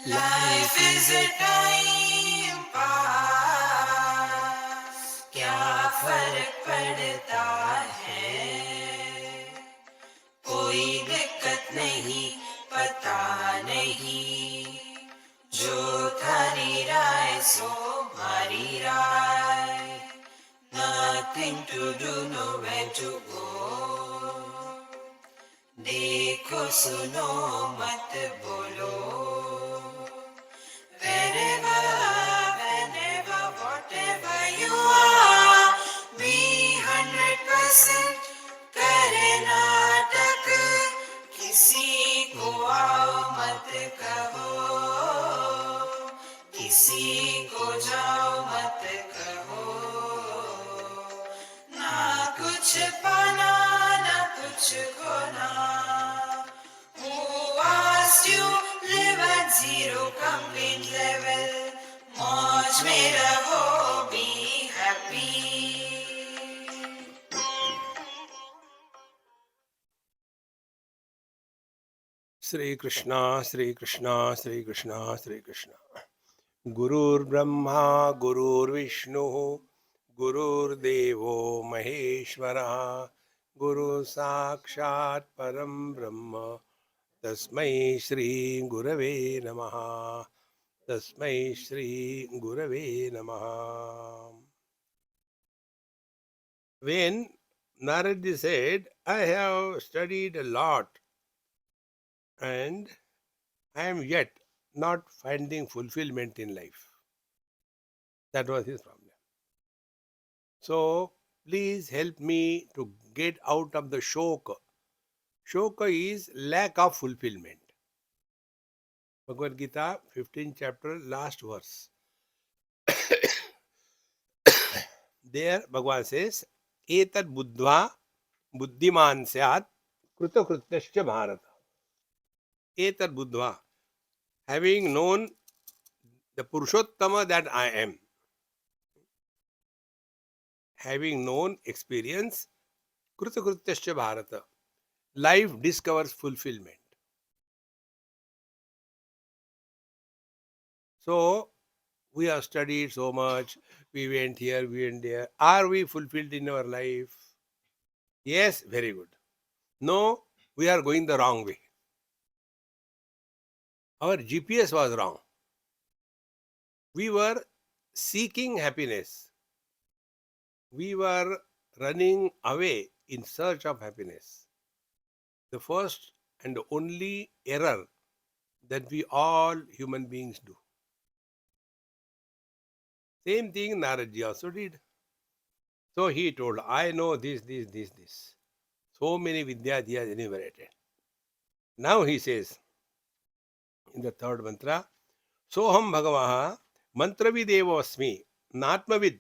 Life is a time pass, क्या फर्क पड़ता है, कोई दिक्कत नहीं, पता नहीं, जो थारी राय सो हमारी राय, nothing to do, nowhere to go, देखो सुनो मत बोलो, wherever, whenever, whatever you are, be 100% करे नाटक, किसी को आओ मत कहो, किसी को जाओ मत कहो, ना कुछ पाना ना कुछ खोना, who asked you live at zero complaint level, मौज में रहो, be happy. Shri Krishna, Shri Krishna, Shri Krishna, Shri Krishna. Gurur Brahma, Gurur Vishnu, Gurur Devo Maheshwara, Guru Sakshat Param Brahma, Tasmai Shri Gurave Namaha, Tasmai Shri Gurave Namaha. When Narad said, I have studied a lot and I am yet not finding fulfillment in life. That was his problem. So, please help me to get out of the shoka. Shoka is lack of fulfillment. Bhagavad Gita, 15th chapter, last verse. There, Bhagavan says, Etad buddhva buddhiman syat kritakrityascha bharata. Etad buddhva, having known the Purushottama that I am, having known experience, kritakrityascha bharata, life discovers fulfillment. So, we have studied so much, we went here, we went there. Are we fulfilled in our life? Yes, very good. No, we are going the wrong way. Our GPS was wrong. We were seeking happiness. We were running away in search of happiness. The first and only error that we all human beings do. Same thing Naradji also did. So he told, I know this. So many vidyas he has enumerated. Now he says in the third mantra, Soham Bhagavaha mantravidevo asmi natmavid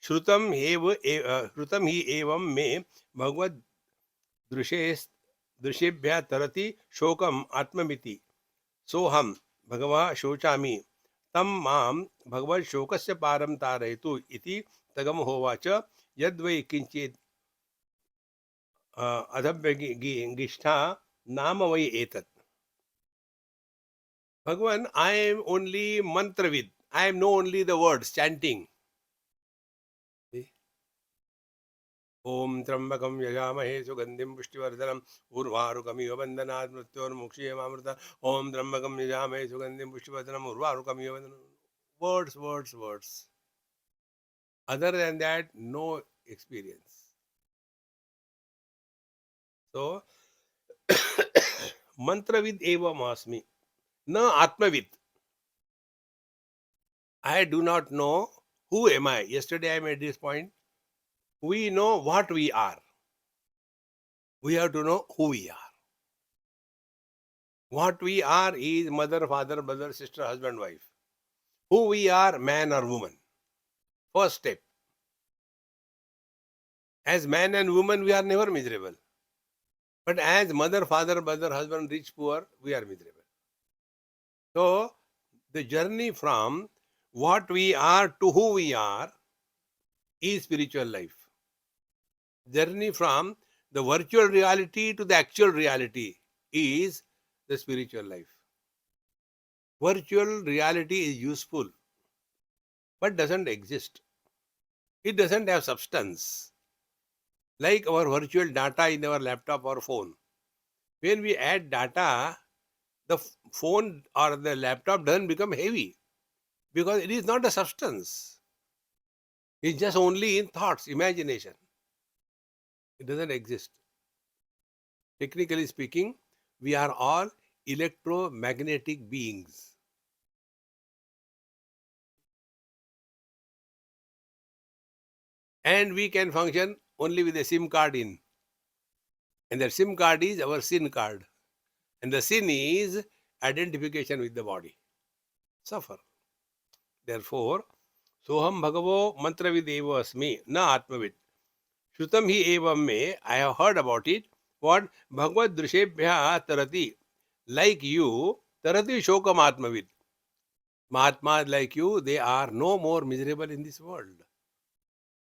shrutam hi evam me bhagavad drishabhya tarati shokam atmamiti soham bhagava shochami tam mam bhagavad shokasya param tarayatu iti tagam hovacha yadvai kinchit adhabhya nama vai etat. Bhagavan, I am only mantravid. I know only the words, chanting. Om Trambakam Yajamahe Sugandhim Pushtivardanam Urvarukamiva Bandhanat Mrityormukshiyamamrita Om Trambakam Yajamahe Sugandhim Pushtivardanam Urvarukamiva Bandhanam. Words. Other than that, no experience. So, mantravid eva masmi. Na atmavid. I do not know who am I. Yesterday I made this point. We know what we are. We have to know who we are. What we are is mother, father, brother, sister, husband, wife. Who we are, man or woman. First step. As man and woman, we are never miserable. But as mother, father, brother, husband, rich, poor, we are miserable. So, the journey from what we are to who we are is spiritual life. Journey from the virtual reality to the actual reality is the spiritual life. Virtual reality is useful, but doesn't exist. It doesn't have substance. Like our virtual data in our laptop or phone. When we add data, the phone or the laptop doesn't become heavy because it is not a substance. It's just only in thoughts, imagination. It doesn't exist. Technically speaking, we are all electromagnetic beings. And we can function only with a SIM card in. And that SIM card is our sin card. And the sin is identification with the body. Suffer. Therefore, soham bhagavo mantravid eva asmi na atmavid. Shrutam hi evam me, I have heard about it. What? Bhagavad drishebhya tarati. Like you, tarati shokam atmavid. Mahatmas like you, they are no more miserable in this world.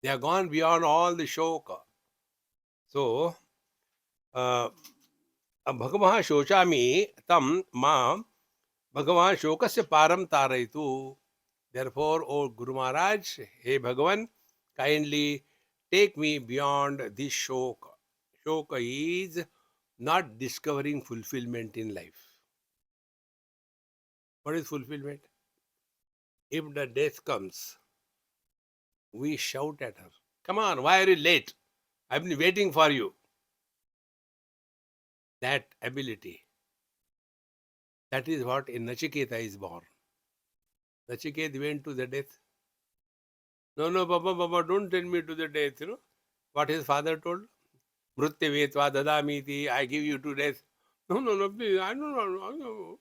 They have gone beyond all the shoka. So, भगवः शोचामि तं मां भगवान शोकस्य पारम तारयतु. Therefore, O Guru Maharaj, hey Bhagavan, kindly take me beyond this shoka. Shoka is not discovering fulfillment in life. What is fulfillment? If the death comes, we shout at her, come on, why are you late? I've been waiting for you. That ability, that is what in Nachiketa is born. Nachiket went to the death. No, Baba, don't tell me to the death, What his father told? Mrutyavetva dadamiti, I give you to death. No, please, I don't know.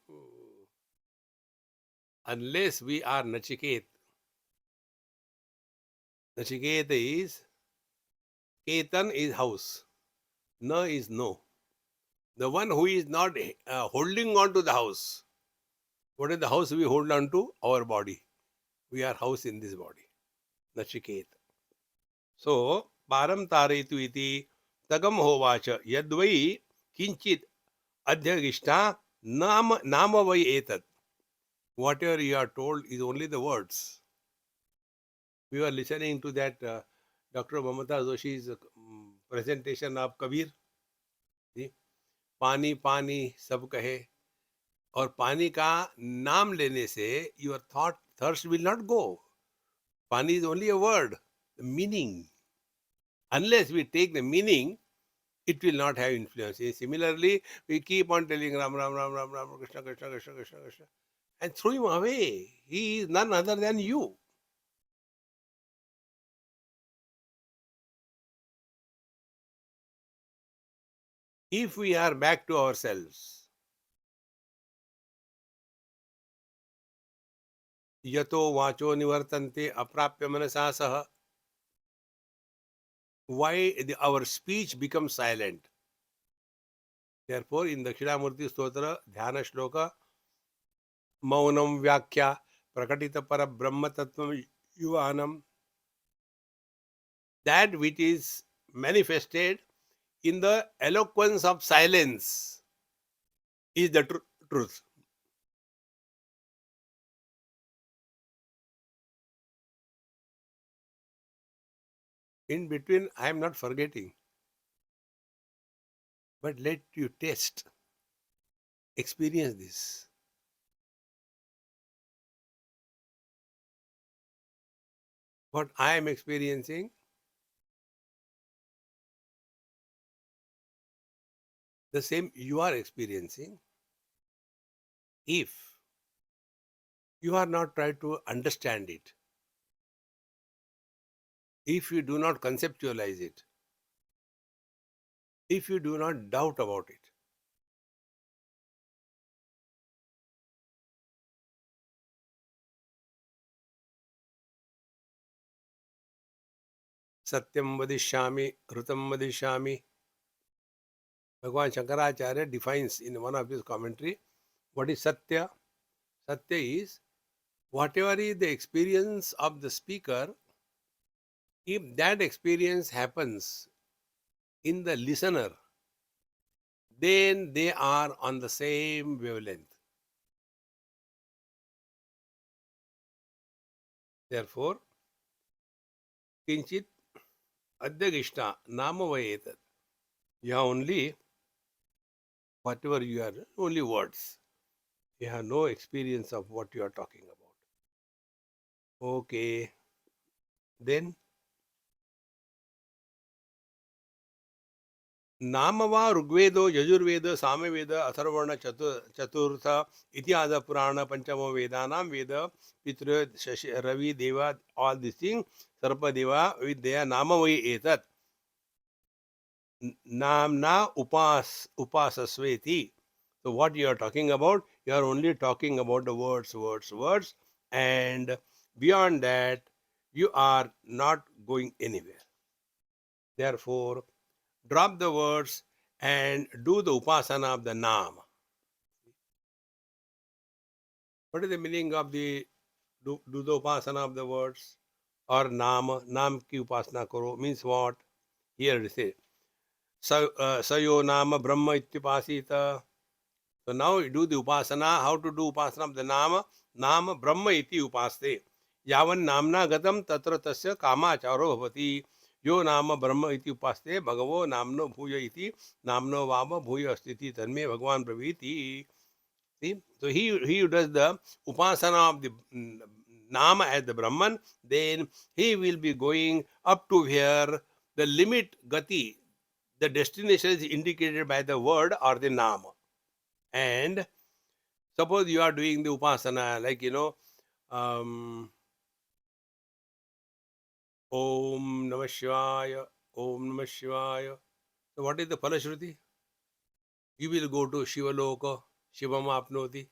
Unless we are Nachiket. Nachiket is, Ketan is house. Na is no. The one who is not holding on to the house. What is the house we hold on to? Our body. We are house in this body. Nachiket. So, param taretu iti tagam hovacha yadvai kinchit adhyagishta nama vai etat. Whatever you are told is only the words. We were listening to that Dr. Mamata Joshi's presentation of Kabir. See? पानी पानी सब कहे और पानी का नाम लेने से your thought thirst will not go. Pani is only a word, the meaning. Unless we take the meaning, it will not have influence. Similarly, we keep on telling Ram, Ram, Ram, Ram, Ram, Krishna, Krishna, Krishna, Krishna, Krishna, and throw him away. He is none other than you. If we are back to ourselves, yato vacho nivartante aprapya manasa saha, why our speech becomes silent? Therefore, in Dakshinamurti Stotra, Dhyana Shloka, Maunam Vyakya, Prakatita Para Brahma Tattvam Yuvanam, that which is manifested in the eloquence of silence is the truth. In between, I am not forgetting. But let you taste, experience this. What I am experiencing, the same you are experiencing. If you are not trying to understand it, if you do not conceptualize it, if you do not doubt about it, Satyam vadishyami, Rutam vadishyami. Bhagavan Shankaracharya defines in one of his commentary what is Satya. Satya is whatever is the experience of the speaker, if that experience happens in the listener, then they are on the same wavelength. Therefore, kinchit adhyagishta namavayetat. You have only whatever you are, only words. You have no experience of what you are talking about. Okay, then नामवा ऋग्वेदो यजुर्वेद सामवेद अथर्वण चतुर्थ इतिहास पुराण पंचमो वेदानां वेद पितृ शशि रवि देवा all these things सर्पदेवा विद्या नामवै एतत् नामना upasasveti. So what you are talking about, you are only talking about the words, and beyond that you are not going anywhere. Therefore, drop the words and do the upasana of the Nam. What is the meaning of the do the upasana of the words or Nam? Nam ki upasana karo means what? Here it says, Sayo Nama Brahma ityupasita. So now you do the upasana. How to do upasana of the Nama? Nama Brahma iti upaste. Yavan namna gatam tatra tasya kamacharo bhavati. यो नाम ब्रह्म इति उपास्ते भगवो नामनो भूय इति नामनो वाम भूय अस्ति तन्मे भगवान प्रभृति. See, so he who does the upasana of the nama as the Brahman, then he will be going up to where the limit gati, the destination is indicated by the word or the nama. And suppose you are doing the upasana, like Om Namah Shivaya, Om Namah Shivaya. So what is the Phalashruti? You will go to Shivaloka, Shivam Apnoti.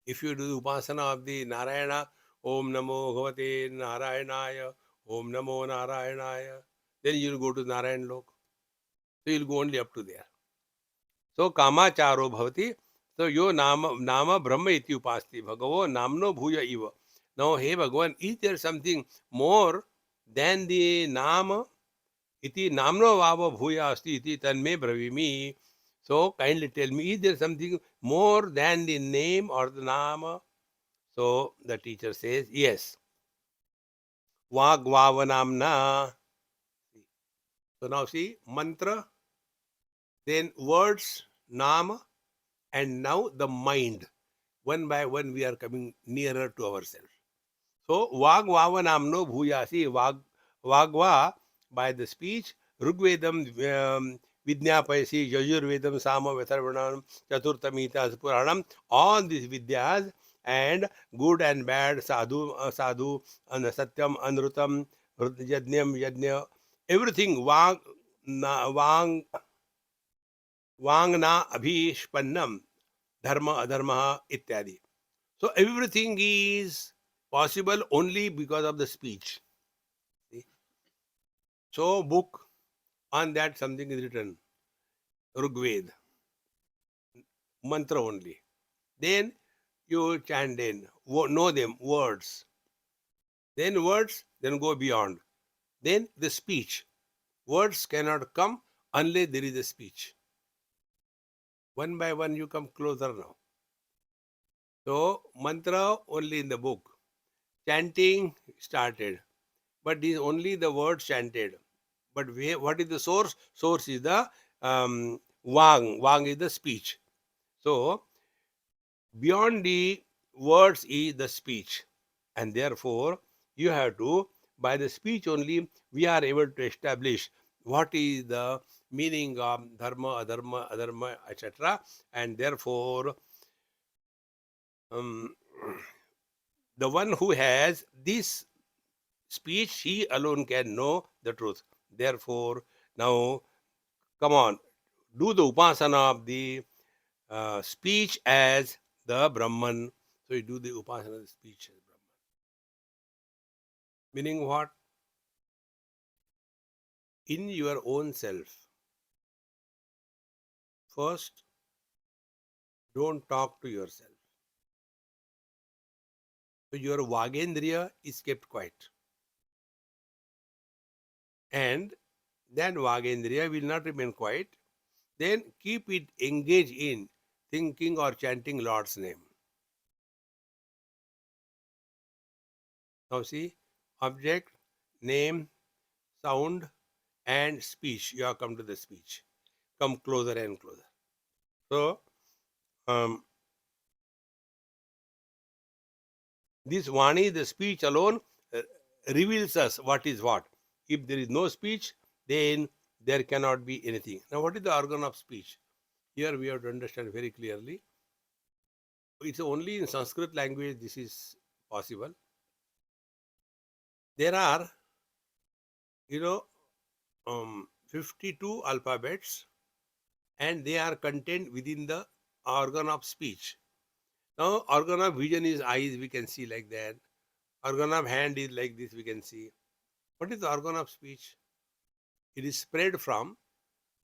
If you do the upasana of the Narayana, Om Namo Bhavate Narayanaya, Om Namo Narayanaya, then you will go to Narayan Lok. So you will go only up to there. So Kamacharo Bhavati. So yo nama Brahma iti upasti Bhagavo namno bhuya iva. Now, hey Bhagavan, is there something more than the nama? Iti namno vava bhuya asti iti tanme bravimi. So kindly tell me, is there something more than the name or the nama? So the teacher says, yes. Vagvavanamna. So now see, mantra, then words, nama, and now the mind. One by one we are coming nearer to ourselves. So Vagvavanamno bhuyasi, Vagva by the speech, Rugvedam Vidnyapayasi, Yajurvedam Sama Vetharvanam, Chaturtamita Puranam, all these Vidyas and good and bad, sadhu, and satyam, anrutam, yajnyam, everything, vangna abhishpannam, dharma, adharma, ityadi. So everything is possible only because of the speech. See? So book, on that something is written, Rigved, mantra only. Then you chant in, know them, words. Then words, then go beyond. Then the speech. Words cannot come unless there is a speech. One by one you come closer now. So mantra only in the book. Chanting started. But is only the word chanted. But what is the source? Source is the Vang. Vang is the speech. So beyond the words is the speech. And therefore, you have to, by the speech only, we are able to establish what is the meaning of dharma, adharma, adharma, etc. And therefore, um, the one who has this speech, he alone can know the truth. Therefore, now, come on, do the upasana of the speech as the Brahman. So you do the upasana of the speech as Brahman. Meaning what? In your own self. First, don't talk to yourself. So your Vagendriya is kept quiet. And then Vagendriya will not remain quiet. Then keep it engaged in thinking or chanting Lord's name. Now see, object, name, sound, and speech. You have come to the speech. Come closer and closer. So, this Vani, the speech alone, uh, reveals us what is what. If there is no speech, then there cannot be anything. Now, what is the organ of speech? Here we have to understand very clearly. It's only in Sanskrit language this is possible. There are, you know, 52 alphabets, and they are contained within the organ of speech. Now, organ of vision is eyes, we can see like that. Organ of hand is like this, we can see. What is the organ of speech? It is spread from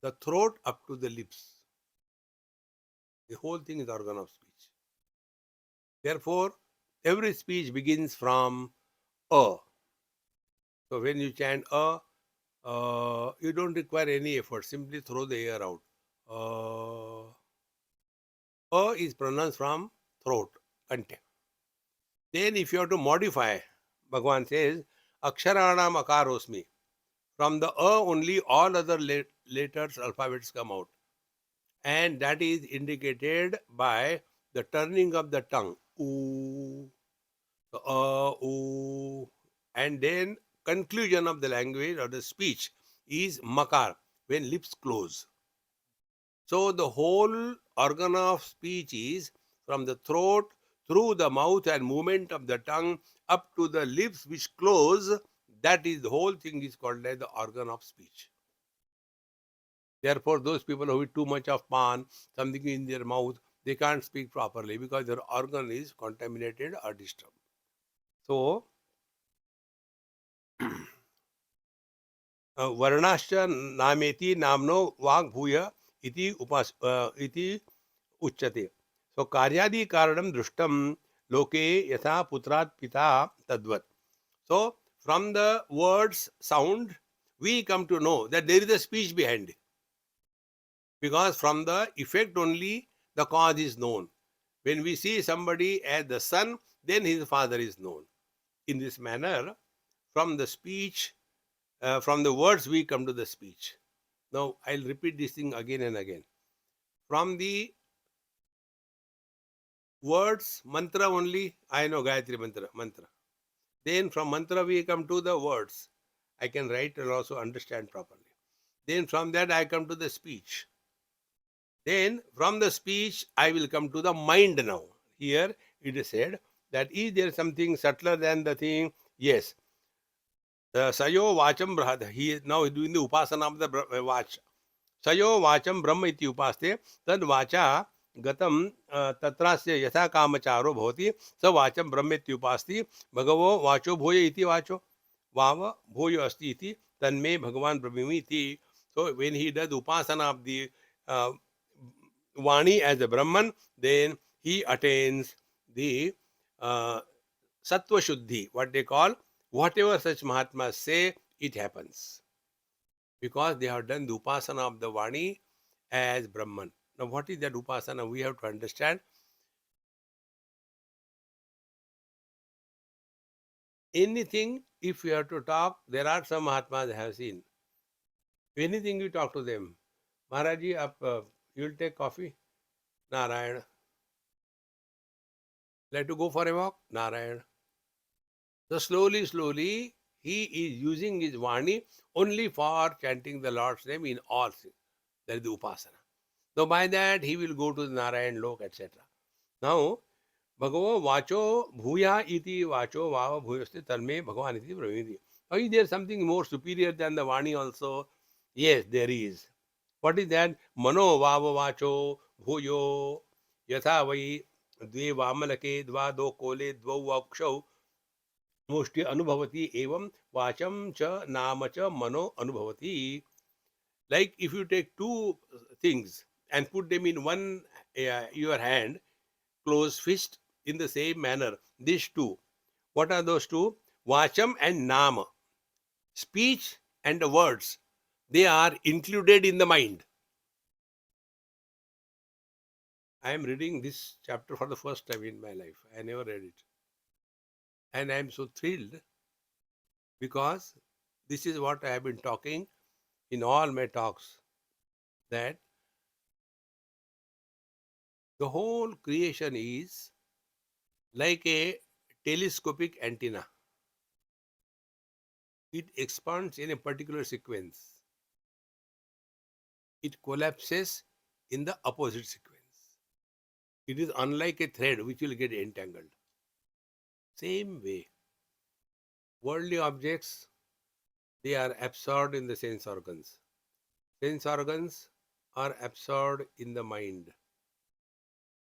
the throat up to the lips. The whole thing is organ of speech. Therefore, every speech begins from a. So when you chant you don't require any effort. Simply throw the air out. Is pronounced from throat, content. Then if you have to modify, Bhagavan says, Aksharanam akarosmi. From the only all other letters, alphabets come out. And that is indicated by the turning of the tongue. Ooh, ooh. And then conclusion of the language or the speech is makar, when lips close. So the whole organ of speech is from the throat through the mouth and movement of the tongue up to the lips which close. That is the whole thing is called as the organ of speech. Therefore, those people who eat too much of pan, something in their mouth, they can't speak properly because their organ is contaminated or disturbed. So, वर्णाश्च नामेति नामनो वाग् भूय इति उच्यते. So karyadi karanam drushtam loke yatha putrat pita tadvat. So from the words sound we come to know that there is a speech behind it. Because from the effect only the cause is known. When we see somebody as the son, then his father is known. In this manner, from the speech, from the words we come to the speech. Now I'll repeat this thing again and again. From the words, mantra only, I know Gayatri mantra. Then from mantra we come to the words. I can write and also understand properly. Then from that I come to the speech. Then from the speech I will come to the mind now. Here it is said that is there something subtler than the thing? Yes. Sayo vacham brahad. He is now doing the upasana of the vach. Sayo vacham brahma iti upaste tad vacha गतम तत्रास्य यथा कामचारो भवति स वाचं ब्रह्मेत्युपास्ति भगवो वाचो भूय इति वाचो वाव भूय अस्ति इति तन्मे भगवान ब्रह्मी इति. So when he does upasana of the Vani as a Brahman, then he attains the Sattva Shuddhi, what they call, whatever such Mahatmas say, it happens. Because they have done the upasana of the Vani as Brahman. Now, what is that upasana? We have to understand. Anything, if you have to talk, there are some Mahatmas I have seen. Anything you talk to them, Maharaji, you will take coffee? Narayana. Like to go for a walk? Narayana. So slowly, he is using his Vani only for chanting the Lord's name in all things. That is the upasana. So by that, he will go to the Narayan Lok, etc. Now, Bhagavo Vacho Bhuya iti Vacho Vava Bhuyaste Tanme Bhagavan iti Brahmiti. Now, is there something more superior than the Vani also? Yes, there is. What is that? Mano Vava Vacho Bhuyo Yatha Vai Dve Vamalake Dva Do Kole Dvau Vakshau मुष्टि अनुभवती एवं वाचम च नाम च मनो अनुभवती. Like if you take two things and put them in one your hand, close fist, in the same manner, these two, what are those two? Vacham and nama, speech and the words, they are included in the mind. I am reading this chapter for the first time in my life. I never read it. And I am so thrilled because this is what I have been talking in all my talks, that the whole creation is like a telescopic antenna. It expands in a particular sequence. It collapses in the opposite sequence. It is unlike a thread which will get entangled. Same way, worldly objects, they are absorbed in the sense organs. Sense organs are absorbed in the mind.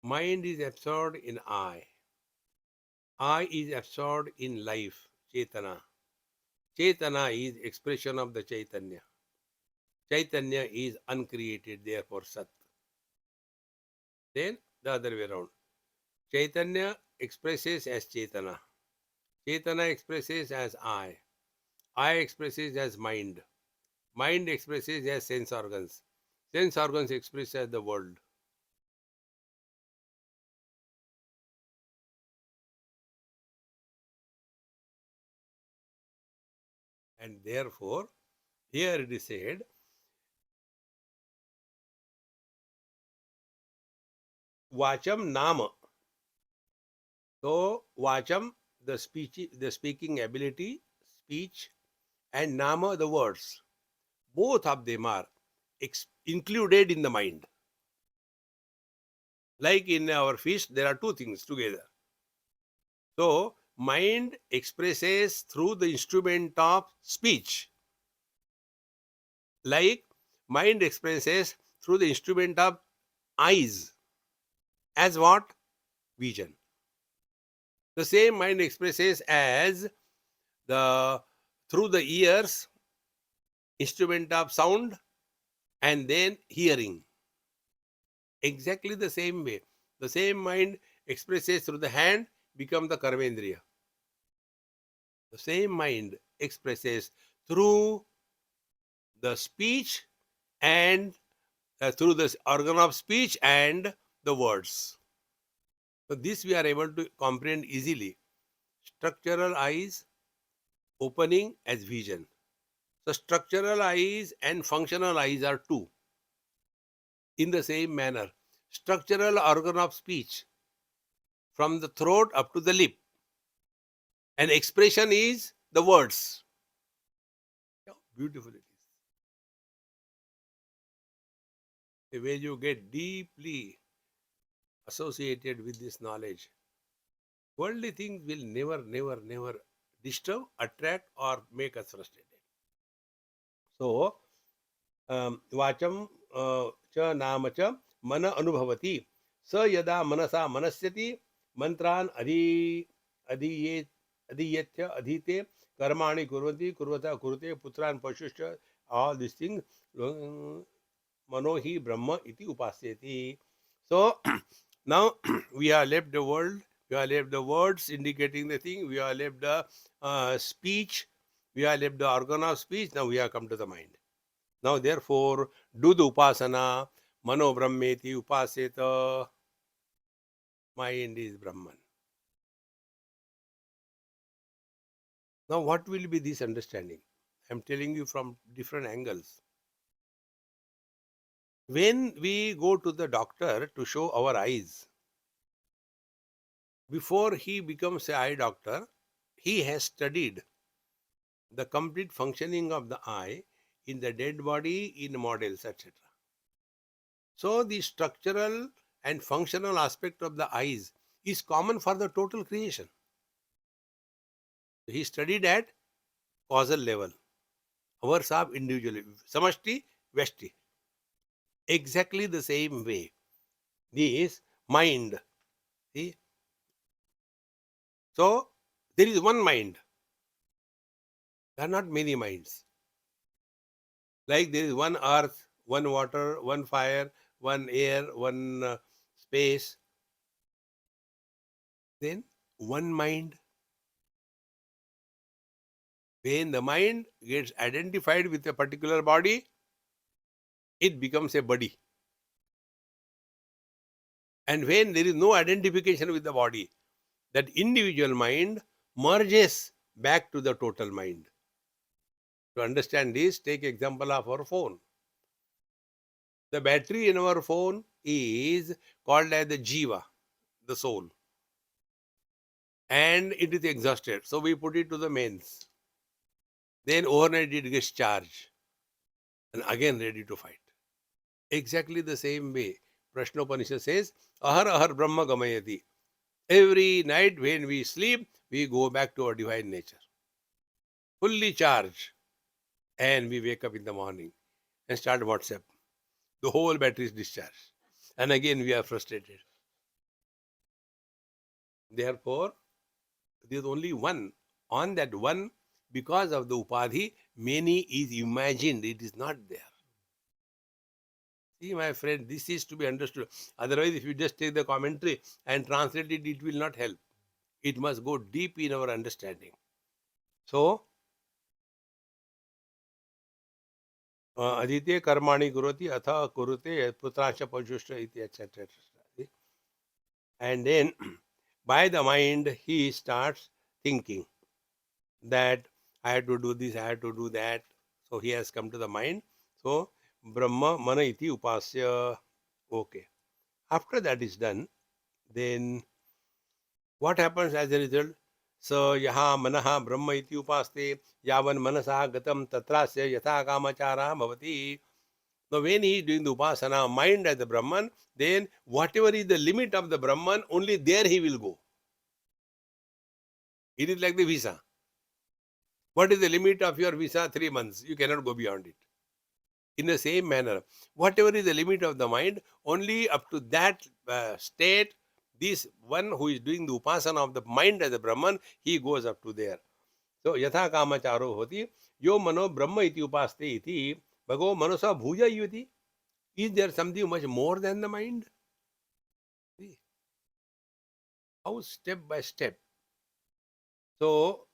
Mind is absorbed in I. I is absorbed in life, Chetana. Chetana is expression of the Chaitanya. Chaitanya is uncreated, therefore Sat. Then the other way around. Chaitanya expresses as Chetana. Chetana expresses as I. I expresses as mind. Mind expresses as sense organs. Sense organs express as the world. And therefore, here it is said, Vacham Nama. So, Vacham, the speaking ability, speech, and Nama, the words. Both of them are included in the mind. Like in our fish, there are two things together. So, mind expresses through the instrument of speech. Like mind expresses through the instrument of eyes. As what? Vision. The same mind expresses as the through the ears, instrument of sound, and then hearing. Exactly the same way. The same mind expresses through the hand, become the karmendriya. The same mind expresses through the speech and through the organ of speech and the words. So this we are able to comprehend easily. Structural eyes opening as vision. So structural eyes and functional eyes are two. In the same manner, structural organ of speech from the throat up to the lip. And expression is the words. How beautiful it is. When you get deeply associated with this knowledge, worldly things will never disturb, attract, or make us frustrated. So, वाचम च नाम च मन अनुभवति स यदा मनसा मनस्यति मंत्रान अधीये अधीयत्य अधीते कर्माणि कुर्वन्ति कुर्वता कुरुते पुत्रान पशुश्च all these things mano hi brahma iti upasyati. So now we are left the world, we are left the words indicating the thing, we are left the speech, we are left the organ of speech. Now we have come to the mind. Now, therefore, do the upasana, mano brahmeti upaseta. Mind is Brahman. Now, what will be this understanding? I am telling you from different angles. When we go to the doctor to show our eyes, before he becomes an eye doctor, he has studied the complete functioning of the eye in the dead body, in models, etc. So, the structural and functional aspect of the eyes is common for the total creation. He studied at causal level. Ours are individually. Samashti, Veshti. Exactly the same way. This mind. See? So, there is one mind. There are not many minds. Like there is one earth, one water, one fire, one air, one space. Then one mind. When the mind gets identified with a particular body, it becomes a body. And when there is no identification with the body, that individual mind merges back to the total mind. To understand this, take example of our phone. The battery in our phone is called as the jiva, the soul, and it is exhausted. So we put it to the mains. Then overnight it gets charged and again ready to fight. Exactly the same way. Prashnopanishad says, Ahar Ahar Brahma Gamayati. Every night when we sleep, we go back to our divine nature, fully charged, and we wake up in the morning and start WhatsApp. The whole battery is discharged. And again we are frustrated. Therefore, there is only one. On that one, because of the upadhi, many is imagined. It is not there. See, my friend, this is to be understood. Otherwise, if you just take the commentary and translate it, it will not help. It must go deep in our understanding. So, aditya karmani kuroti atha kurute putrascha pajushta iti etc. And then by the mind, he starts thinking that I had to do this, I had to do that. So he has come to the mind. So Brahma mana iti upasya. Okay. After that is done, then what happens as a result? So yaha manaha Brahma iti upaste yavan manasa gatam tatrasya yatha kamachara bhavati. Now when he is doing the upasana, mind as the Brahman, then whatever is the limit of the Brahman, only there he will go. It is like the visa. What is the limit of your visa? 3 months. You cannot go beyond it. In the same manner, whatever is the limit of the mind, only up to that state, this one who is doing the upasana of the mind as a Brahman, he goes up to there. So, yatha kamacharo hoti, yo mano brahma iti upaste iti, bhago manosa bhuja yuti. Is there something much more than the mind? See, how step by step. So,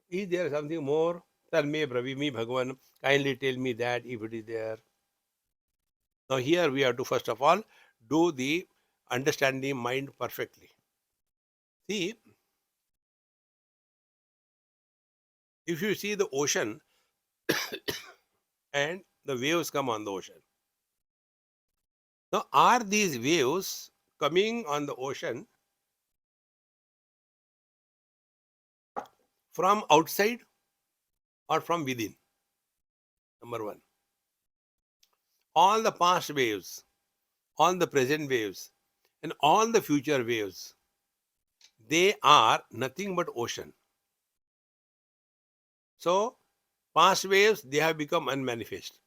is there something more? Tarme bravimi Bhagavan, kindly tell me that if it is there. Now here we have to first of all do the understanding mind perfectly. See, if you see the ocean and the waves come on the ocean. Now are these waves coming on the ocean from outside or from within? Number one. All the past waves, all the present waves, and all the future waves, they are nothing but ocean. So, past waves, they have become unmanifest.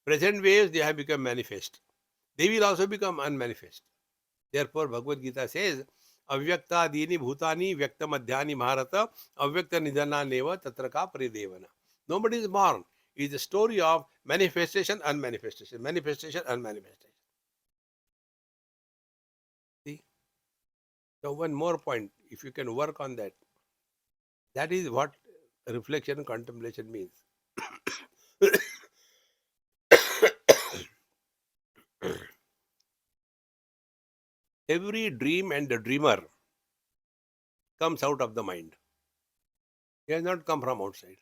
Present waves, they have become manifest. They will also become unmanifest. Therefore, Bhagavad Gita says, Avyakta dini bhutani vyakta madhyani bharata avyakta nidana neva tatraka paridevana. Nobody is born. It is a story of manifestation, unmanifestation, manifestation, unmanifestation. See? So one more point, if you can work on that, that is what reflection and contemplation means. Every dream and the dreamer comes out of the mind. He has not come from outside.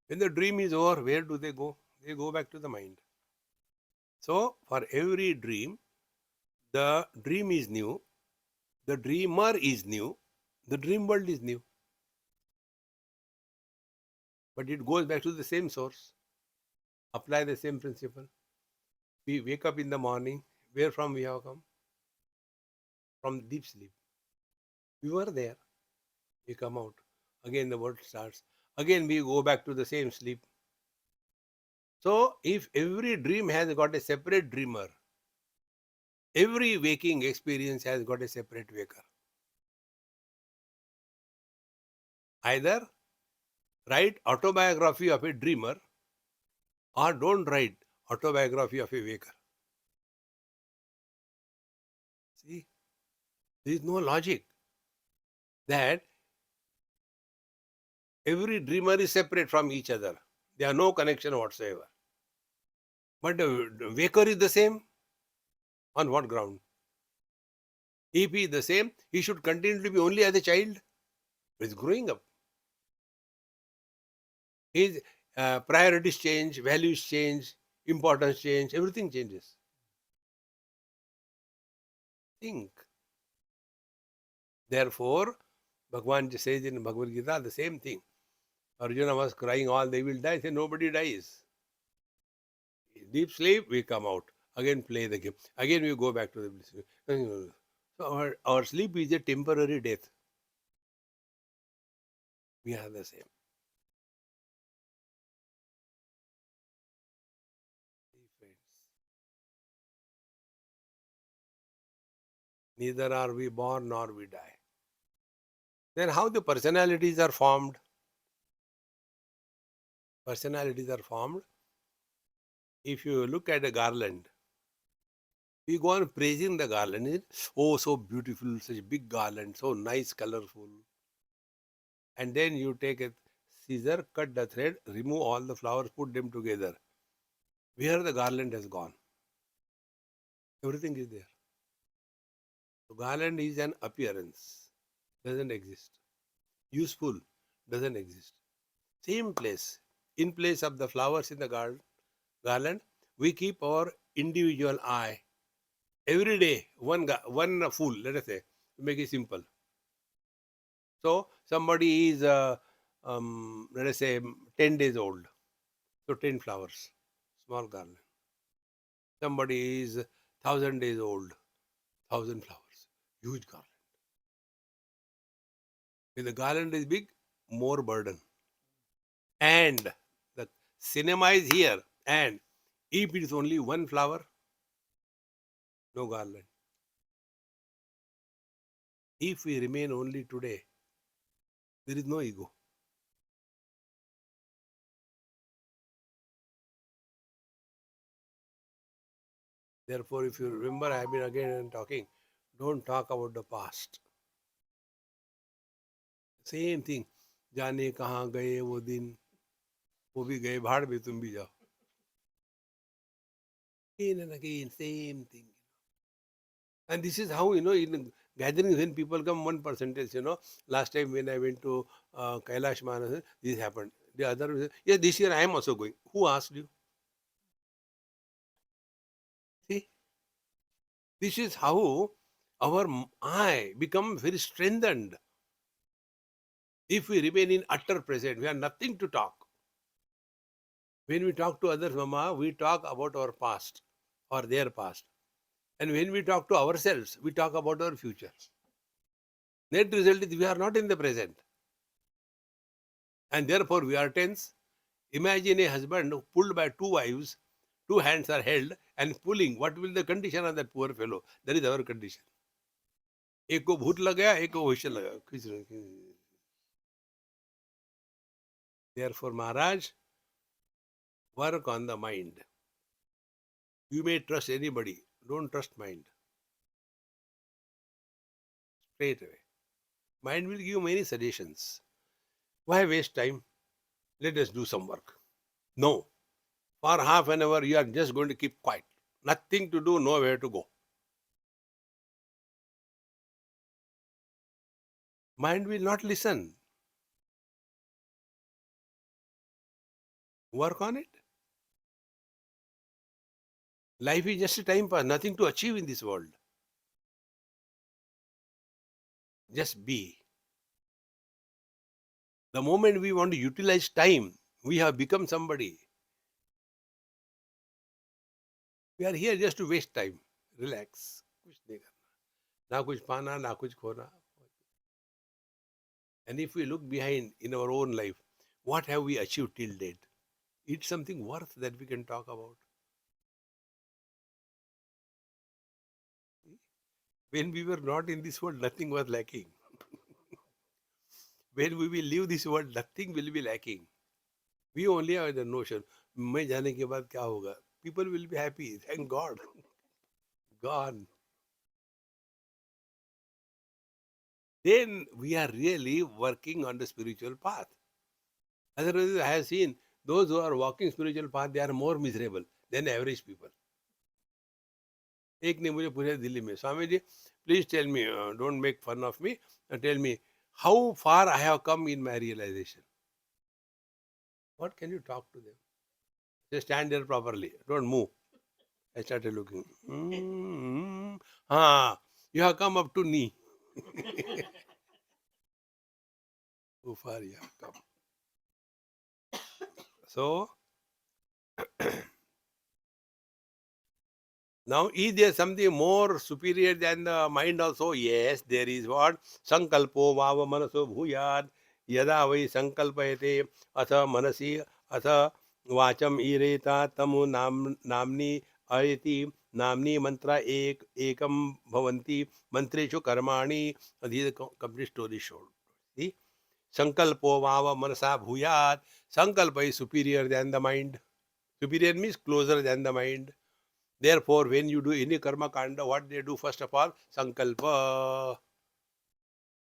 When the dream is over, where do they go? They go back to the mind. So, for every dream, the dream is new, the dreamer is new, the dream world is new. But it goes back to the same source. Apply the same principle. We wake up in the morning. Where from we have come? From deep sleep. We were there. We come out. Again the world starts. Again we go back to the same sleep. So, if every dream has got a separate dreamer, every waking experience has got a separate waker. Either write autobiography of a dreamer or don't write autobiography of a waker. See, there is no logic that every dreamer is separate from each other. There are no connection whatsoever. But the waker is the same. On what ground? If he is the same, he should continue to be only as a child. He's growing up. His priorities change, values change, importance change, everything changes. Think. Therefore, Bhagwan says in Bhagavad Gita the same thing. Arjuna was crying, all they will die. Say, nobody dies. Deep sleep, we come out. Again, play the game. Again, we go back to the sleep. So our sleep is a temporary death. We are the same. Neither are we born nor we die. Then how the personalities are formed? Personalities are formed. If you look at a garland, we go on praising the garland. Oh, so beautiful, such a big garland, so nice, colorful. And then you take a scissor, cut the thread, remove all the flowers, put them together. Where the garland has gone? Everything is there. So garland is an appearance, doesn't exist. Useful, doesn't exist. Same place. In place of the flowers in the garland, we keep our individual I. Every day, one fool, let us say, to make it simple. So somebody is, let us say, 10 days old. So 10 flowers, small garland. Somebody is 1,000 days old, 1,000 flowers, huge garland. If the garland is big, more burden. And the cinema is here. And if it is only one flower, no garland. If we remain only today, there is no ego. Therefore, if you remember, I have been again talking, don't talk about the past. Same thing. जाने कहाँ गए वो दिन, वो भी गए भाड़ में तुम भी जाओ. Again and again, same thing. And this is how, in gatherings when people come, 1%, last time when I went to Kailash Manas, this happened. The other, yeah, this year I am also going. Who asked you? See, this is how our I become very strengthened. If we remain in utter present, we have nothing to talk. When we talk to others, Mama, we talk about our past or their past. And when we talk to ourselves, we talk about our future. Net result is we are not in the present. And therefore we are tense. Imagine a husband pulled by two wives, two hands are held and pulling. What will the condition of that poor fellow? That is our condition. एक को भूत लग गया, एक को होश लगा, खींच रहे. Therefore, Maharaj, work on the mind. You may trust anybody, don't trust mind. Straight away. Mind will give you many suggestions. Why waste time? Let us do some work. No. For half an hour, you are just going to keep quiet. Nothing to do, nowhere to go. Mind will not listen. Work on it. Life is just a time pass, nothing to achieve in this world. Just be. The moment we want to utilize time, we have become somebody. We are here just to waste time. Relax. कुछ नहीं करना. ना कुछ पाना, ना कुछ खोना. And if we look behind in our own life, what have we achieved till date? It's something worth that we can talk about. When we were not in this world, nothing was lacking. When we will leave this world, nothing will be lacking. We only have the notion, मैं जाने के बाद क्या होगा? People will be happy. Thank God. Gone. Then we are really working on the spiritual path. Otherwise, I have seen those who are walking spiritual path, they are more miserable than average people. एक ने मुझे पूछा दिल्ली में, Swami ji, please tell me, don't make fun of me, tell me, how far I have come in my realization. What can you talk to them? Just stand there properly. Don't move. I started looking. You have come up to knee. How far you have come. So, now is there something more superior than the mind also? Yes, there is what? Sankalpo vava manaso bhuyad yada vai sankalpayate atha manasi atha vacham ireta tamu namni areti namni mantra ekam bhavanti mantreshu karmani. This is a complete story short. See? Sankalpo vava manasa bhuyad. Sankalpa is superior than the mind. Superior means closer than the mind. Therefore, when you do any karma kanda, what they do first of all? Sankalpa.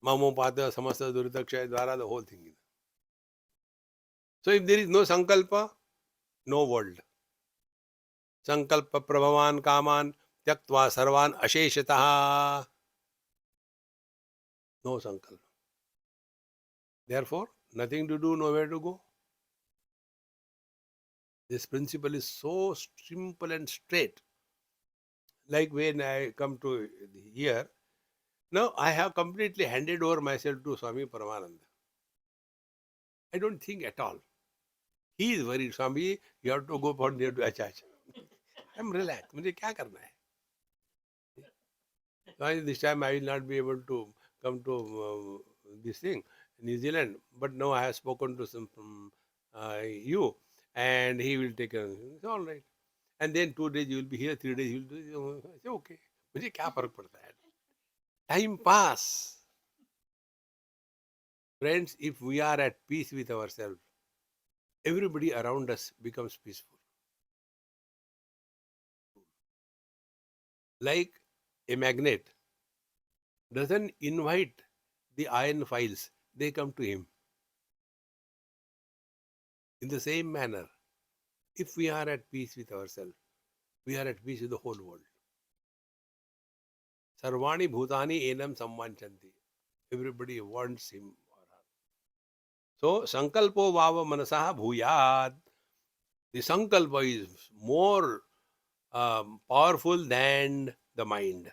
Mamopada, samasta, duritakshay, dwara, the whole thing. So, if there is no sankalpa, no world. Sankalpa prabhavan kaman tyaktva sarvan asheshataha. No sankalpa. Therefore, nothing to do, nowhere to go. This principle is so simple and straight. Like when I come to here, now I have completely handed over myself to Swami Paramananda. I don't think at all. He is worried, Swami, you have to go from there to Achach. I'm relaxed. मुझे क्या करना है? Why this time I will not be able to come to this thing, New Zealand. But now I have spoken to some you, and he will take care. It's all right. And then 2 days you will be here, 3 days you will do. It's okay. मुझे क्या फर्क पड़ता है? Time pass. Friends, if we are at peace with ourselves, everybody around us becomes peaceful. Like a magnet doesn't invite the iron files, they come to him. In the same manner, if we are at peace with ourselves, we are at peace with the whole world. Sarvani bhutani enam samvanchanti. Everybody wants him or her. So, sankalpo vava manasaha bhuyad. The sankalpa is more powerful than the mind.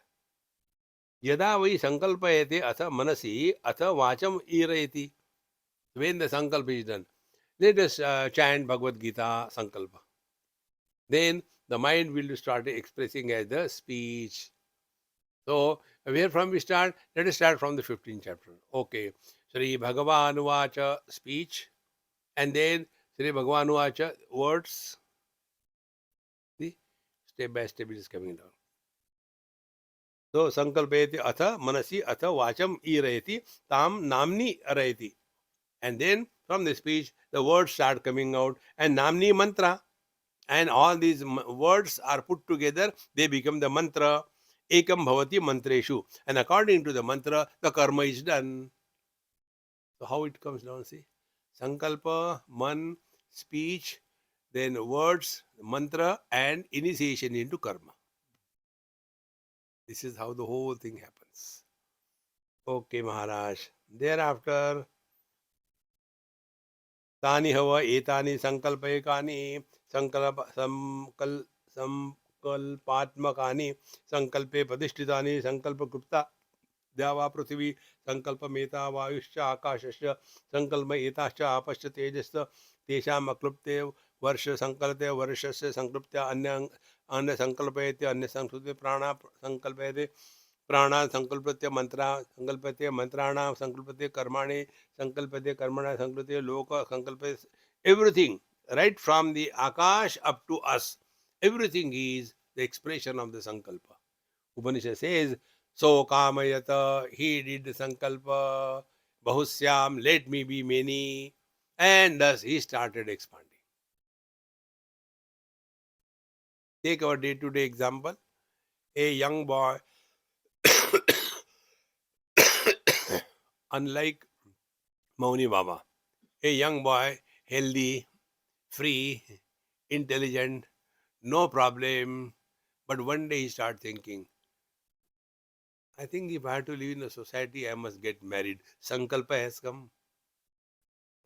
Yada vai sankalpayate atha manasi atha vacham irayati. When the sankalpa is done, let us chant Bhagavad Gita sankalpa. Then the mind will start expressing as the speech. So, where from we start? Let us start from the 15th chapter. Okay. Sri Bhagavan Vacha speech, and then Sri Bhagavan Vacha words. See, step by step it is coming down. So, sankalpayati atha manasi atha vacham irayati tam namni arayati. And then from the speech, the words start coming out, and namni mantra. And all these words are put together, they become the mantra. Ekam bhavati mantreshu. And according to the mantra, the karma is done. So how it comes down, see? Sankalpa, man, speech, then words, mantra, and initiation into karma. This is how the whole thing happens. Okay, Maharaj. Thereafter, तानि हव एतानि संकल्पयकानि संकल्पात्मकानि संकल्पे प्रतिष्ठितानि संकल्पकृप्ता द्यावा पृथिवी संकल्पमेता वायुश्च आकाशश्च संकल्प एताश्च आपश्च तेजश्च तेषाम् अक्लुप्ते वर्ष संकल्पते वर्षस्य संकल्प्य अन्य संकल्पयते अन्य संस्कृते प्राणा संकल्पयते प्राणा संकल्पते मंत्रा संकल्पते मंत्राणां संकल्पते कर्माणि संकल्पते कर्मणा संकल्पते लोक संकल्पते everything right from the akash up to us, everything is the expression of the sankalpa. Upanishad says, so kamayata, he did the sankalpa, bahusyam, let me be many, and thus he started expanding. Take our day-to-day example. A young boy, unlike Mauni Baba, a young boy, healthy, free, intelligent, no problem. But one day he started thinking, I think if I have to live in a society, I must get married. Sankalpa has come.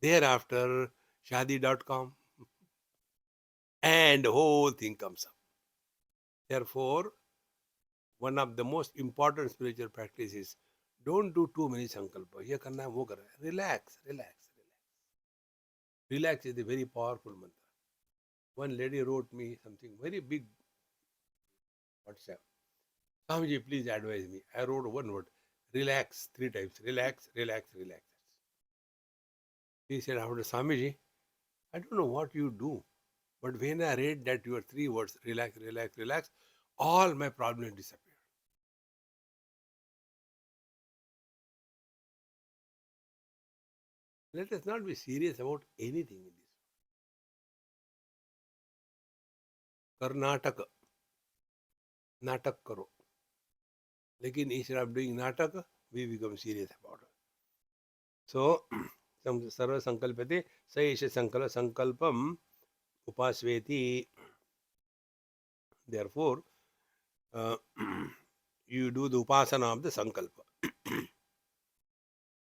Thereafter, shadi.com, and the whole thing comes up. Therefore, one of the most important spiritual practices, don't do too many sankalpa. Ye karna hai, wo karna hai. Relax, relax, relax. Relax is a very powerful mantra. One lady wrote me something very big WhatsApp. Swamiji, please advise me. I wrote one word, relax, 3 times. Relax, relax, relax. He said, after Swamiji, I don't know what you do, but when I read that your 3 words, relax, relax, relax, all my problems disappeared. Let us not be serious about anything in this. Karnataka, natak karo. Lekin instead of doing natak, we become serious about it. So, sarva sankalpate, saisha sankalpam upasveti. Therefore, uh, you do the upasana of the sankalpa.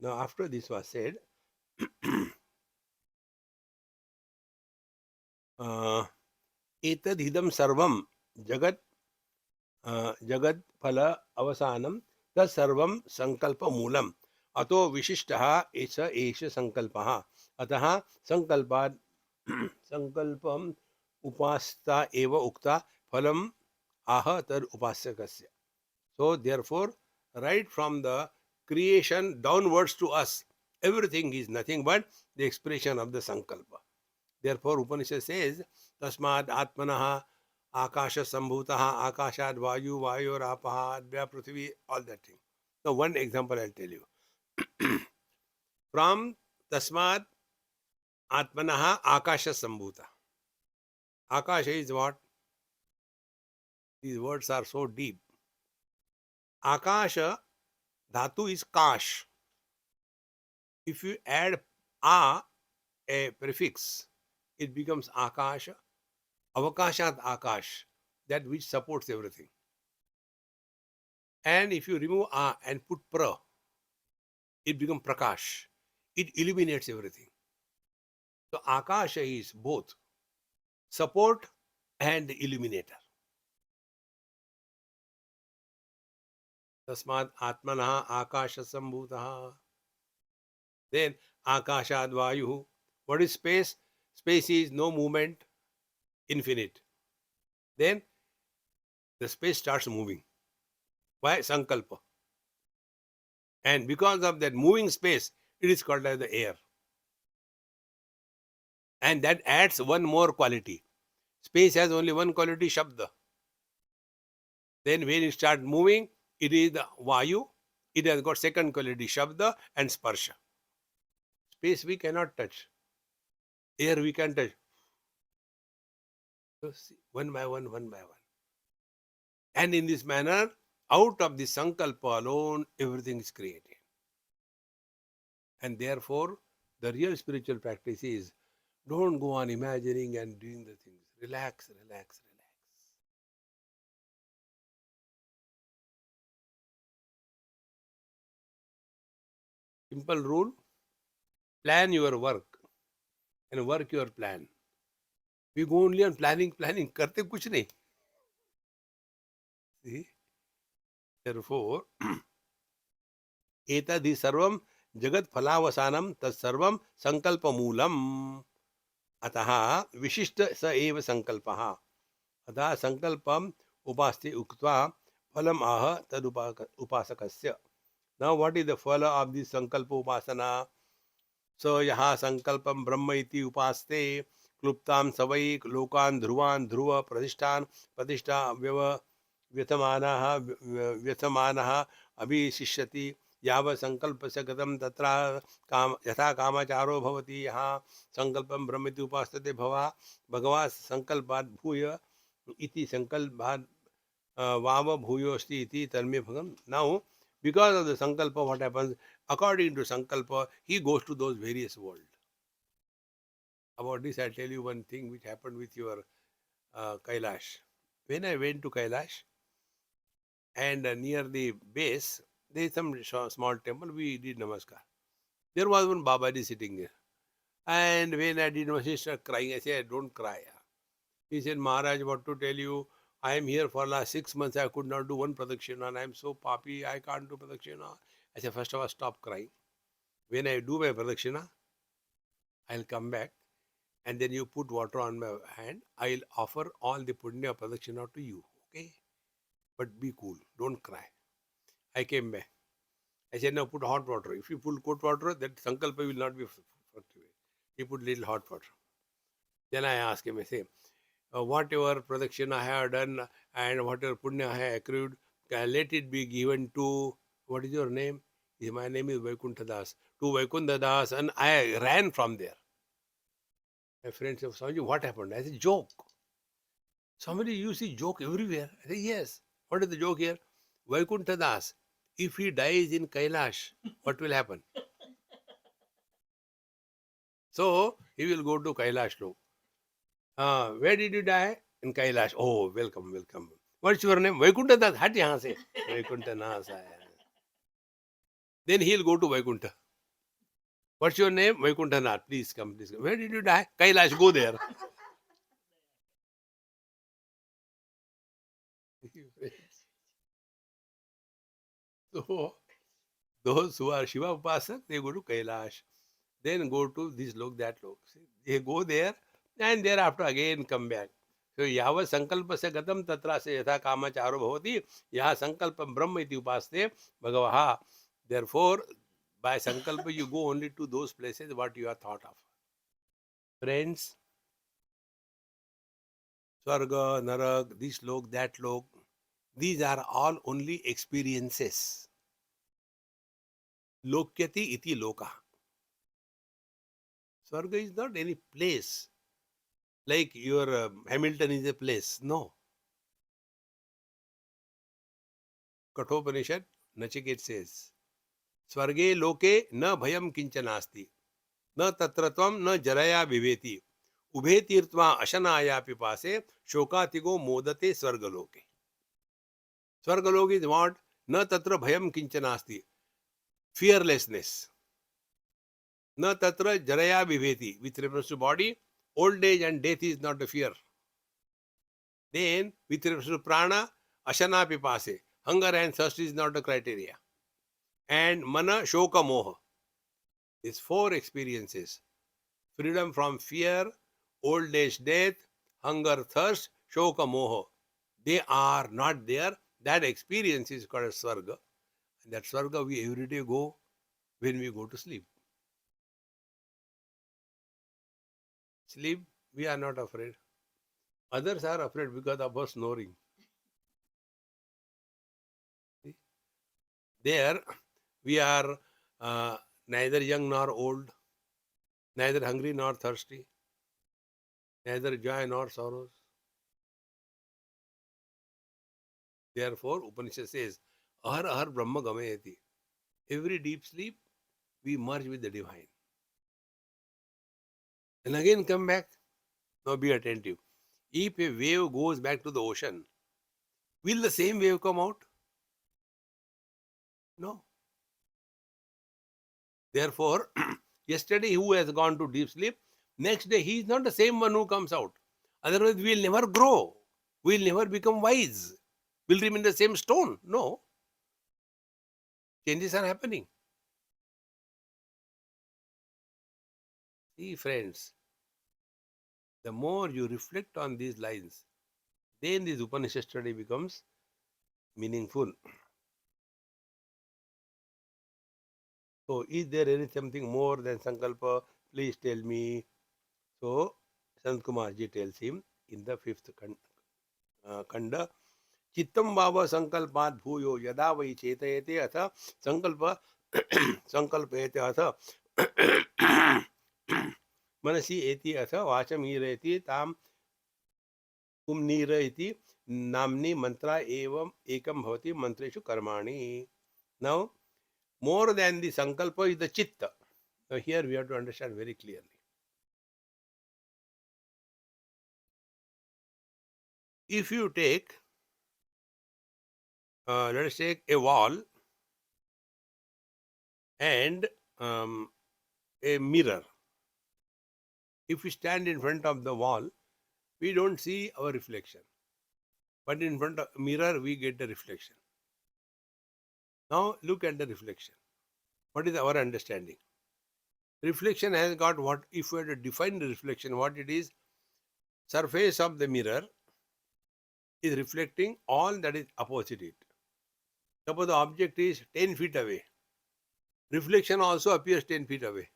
Now, after this was said, etadhidam sarvam jagat जगत फल अवसानम तत्सर्वं संकल्प मूलम अतो विशिष्टः एष एष संकल्पः अतः संकल्पात् संकल्पम उपासता एव उक्ता फलम आह तद उपास्यकस्य. So therefore, right from the creation downwards to us, everything is nothing but the expression of the sankalpa. Therefore, Upanishad says, Tasmad Atmanah Akasha Sambhutaha Akashad Vayu Vayor Apaha Advya Prithvi, all that thing. So, one example I'll tell you. From Tasmad Atmanah Akasha Sambhuta. Akasha is what? These words are so deep. Akasha, Dhatu is Kash. If you add A, a prefix, it becomes Akasha. Avakashat Akash, that which supports everything. And if you remove A and put Pra, it becomes Prakash. It illuminates everything. So Akasha is both support and illuminator. Tasmad Atmanaha Akasha Sambhutaha. Then Akashad Vayu. What is space? Space is no movement, infinite. Then the space starts moving. Why? Sankalpa. And because of that moving space, it is called as the air. And that adds one more quality. Space has only one quality, Shabda. Then when it starts moving, it is the Vayu. It has got second quality, Shabda and Sparsha. Space we cannot touch. Air we can touch. So one by one, one by one. And in this manner, out of the Sankalpa alone, everything is created. And therefore, the real spiritual practice is, don't go on imagining and doing the things. Relax, relax, relax. Simple rule, plan your work and work your plan. We go only on planning, planning. Karte kuch nahi. See? Therefore, etadhi sarvam jagat phalavasanam tatsarvam sankalpa moolam. Ataha vishishta sa eva sankalpaha. Ataha sankalpam upasti uktva phalam aha tad upasakasya. Now, what is the phala of this sankalpa upasana? So, yaha sankalpam brahma iti upaste kluptam savai lokan dhruvan dhruva pradishtan pradishta व्यथमानः व्यथमानः अभिशिष्यति यावत् संकल्पस्य गतं तत्र काम यथा कामाचारो भवति यहाँ संकल्पं ब्रह्मेति उपासते भगवा संकल्पात् भूय इति संकल्पात् वाव भूयोस्ति इति तन्मे भगम. Now, because of the sankalpa, what happens? According to sankalpa, he goes to those various worlds. About this, I'll tell you one thing which happened with your Kailash. When I went to Kailash, and near the base, there is some small temple. We did namaskar. There was one Babaji sitting there. And when I did namaskar, he started crying. I said, don't cry. He said, Maharaj, what to tell you? I am here for last 6 months. I could not do one pradakshina and I am so papi. I can't do pradakshina. I said, first of all, stop crying. When I do my pradakshina, I'll come back and then you put water on my hand. I'll offer all the punya pradakshina to you. Okay? But be cool. Don't cry. I came back. I said, now put hot water. If you put cold water, that sankalpa will not be fructified. He put little hot water. Then I asked him, I say, whatever production I have done and whatever punya I have accrued, let it be given to, what is your name? My name is Vaikuntha Das. To Vaikuntha Das, and I ran from there. My friend said, Swami, what happened? I said, joke. Somebody, you see joke everywhere. I said, yes. What is the joke here? Vaikuntha Das, if he dies in Kailash, what will happen? So, he will go to Kailash Lok. Where did you die? In Kailash. Oh, welcome, welcome. What's your name? Vaikuntha Das. Hat yahan se. Vaikuntha Das. Then he'll go to Vaikuntha. What's your name? Vaikuntha Nath. Please come, please come. Where did you die? Kailash. Go there. So, those who are Shiva Upasak, they go to Kailash. Then go to this lok, that lok. They go there and thereafter again come back. So यावत् संकल्प से गतम तत्र से यथा कामचारो भवति यहाँ संकल्प ब्रह्म इति उपासते भगवः. Therefore, by sankalpa you go only to those places what you have thought of. Friends, Swarga, Narak, this lok, that lok, these are all only experiences. Lokyati iti loka. Swarga is not any place. Like your Hamilton is a place. No. Kathopanishad, Nachiket says, Swarge loke na bhayam kinchanasti, na tatratvam na jaraya viveti, ubhe tirtva ashanaya pipase, shokatigo modate swargaloke. Swargaloke is what? Na tatra bhayam kinchanasti, fearlessness. Na tatra jaraya viveti, with reference to body, old age and death is not a fear. Then, with reference to prana, ashana pipase, hunger and thirst is not a criteria. And mana, shoka, moha. These four experiences: freedom from fear, old age, death, hunger, thirst, shoka, moha. They are not there. That experience is called Swarga. And that Swarga we every day go when we go to sleep. Sleep, we are not afraid. Others are afraid because of us snoring. See? There, we are neither young nor old, neither hungry nor thirsty, neither joy nor sorrows. Therefore, Upanishad says, Ahar Ahar Brahma Gamayati. Every deep sleep, we merge with the divine. And again come back. Now be attentive. If a wave goes back to the ocean, will the same wave come out? No. Therefore, yesterday who has gone to deep sleep, next day he is not the same one who comes out. Otherwise, we will never grow. We will never become wise. We will remain the same stone. No. Changes are happening. See, friends, the more you reflect on these lines, then this Upanishad study becomes meaningful. So, is there something more than Sankalpa? Please tell me. So, Sant Kumarji tells him in the fifth Kanda, Chittam Bhava Sankalpat Bhuyo Yada Vai Chetayate Atha Sankalpa Sankalpayate Atha Manasi Eti Atha Vachamhireti Tam Kumnira iti Namni Mantra Evam Ekam Bhavati Mantreshu Karmani. Now, more than the Sankalpa is the Chitta. Now, here we have to understand very clearly. If you take let us take a wall and a mirror. If we stand in front of the wall, we don't see our reflection. But in front of a mirror, we get the reflection. Now look at the reflection. What is our understanding? Reflection has got what, if we were to define the reflection, what it is, surface of the mirror is reflecting all that is opposite it. Suppose the object is 10 feet away. Reflection also appears 10 feet away.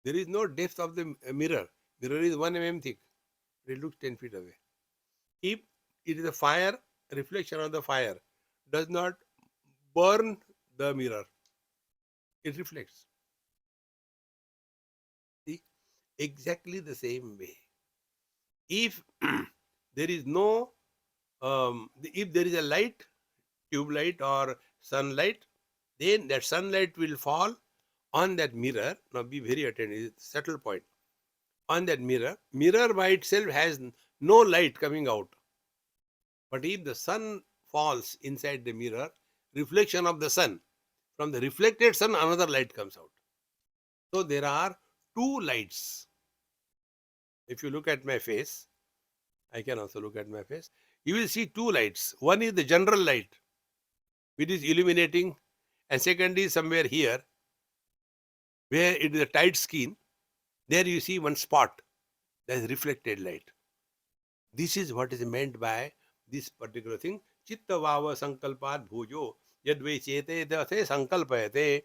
There is no depth of the mirror. Mirror is 1 mm thick. It looks 10 feet away. If it is a fire, reflection of the fire does not burn the mirror. It reflects. See? Exactly the same way. If there is no, if there is a light, tube light or sunlight, then that sunlight will fall on that mirror. Now be very attentive, it's a subtle point. On that mirror, mirror by itself has no light coming out. But if the sun falls inside the mirror, reflection of the sun, from the reflected sun, another light comes out. So there are two lights. If you look at my face, I can also look at my face, you will see two lights. One is the general light, which is illuminating, and second is somewhere here, where it is a tight skin. There you see one spot, that is reflected light. This is what is meant by this particular thing. Chitta vava sankalpat bhujo yadve chete dathe sankalpayate.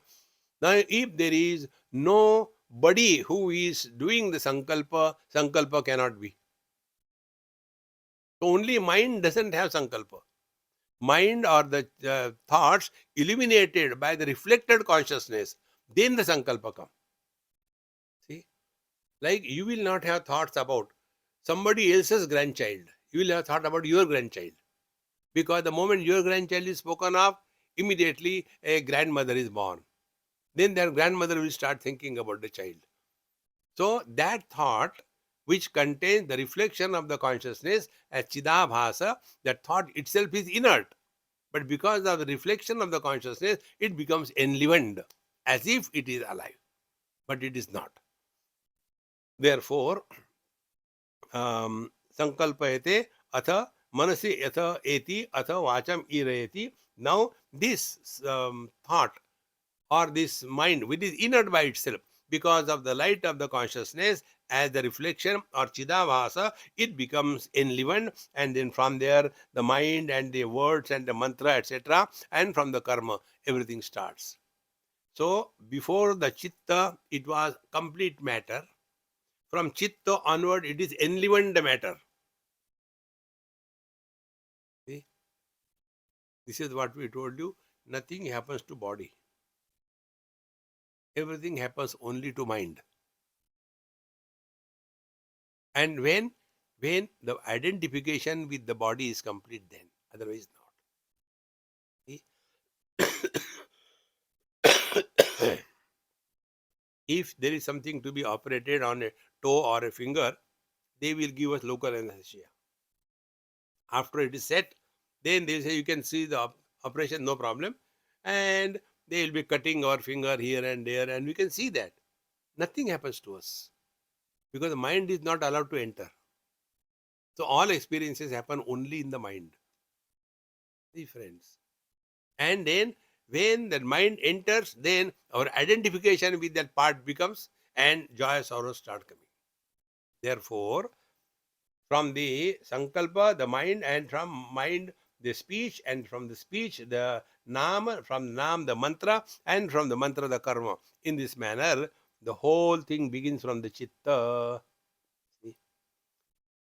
Now, if there is nobody who is doing the sankalpa, sankalpa cannot be. So only mind doesn't have sankalpa. Mind or the thoughts illuminated by the reflected consciousness, then the sankalpa come. See, like you will not have thoughts about somebody else's grandchild. You will have thought about your grandchild. Because the moment your grandchild is spoken of, immediately a grandmother is born. Then their grandmother will start thinking about the child. So that thought, which contains the reflection of the consciousness as Chidabhasa, that thought itself is inert. But because of the reflection of the consciousness, it becomes enlivened, as if it is alive. But it is not. Therefore, sankalpayate atha manasi atha eti atha vacham irayati. Now, this thought or this mind, which is inert by itself, because of the light of the consciousness as the reflection or chidavasa, it becomes enlivened, and then from there the mind and the words and the mantra, etc., and from the karma, everything starts. So before the chitta, it was complete matter. From chitta onward, it is enlivened matter. See? This is what we told you. Nothing happens to body. Everything happens only to mind. And when the identification with the body is complete, then otherwise not. If there is something to be operated on a toe or a finger, they will give us local anesthesia. After it is set, then they say you can see the operation, no problem, and they will be cutting our finger here and there, and we can see that. Nothing happens to us because the mind is not allowed to enter. So all experiences happen only in the mind. See, friends. And then when the mind enters, then our identification with that part becomes, and joy, sorrow start coming. Therefore, from the sankalpa, the mind, and from mind, the speech, and from the speech, the nam, from nam, the mantra, and from the mantra, the karma. In this manner, the whole thing begins from the chitta.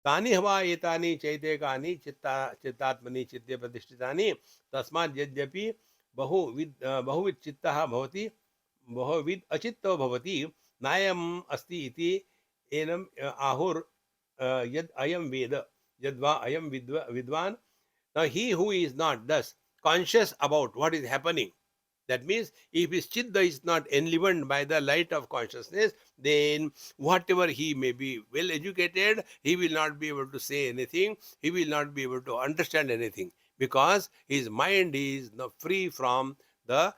तानि हवा एतानि चैतेकानि चित्तात्मनि चित्ते प्रतिष्ठितानि तस्मात् यद्यपि बहुविध चित्तः भवति बहुविध अचित्तो भवति नायम् अस्ति इति एनम् आहुर यद अयम वेद यद्वा अयम विद्वान. Now he who is not thus conscious about what is happening, That means if his chitta is not enlivened by the light of consciousness, then whatever he may be well educated, he will not be able to say anything, he will not be able to understand anything, because his mind is free from the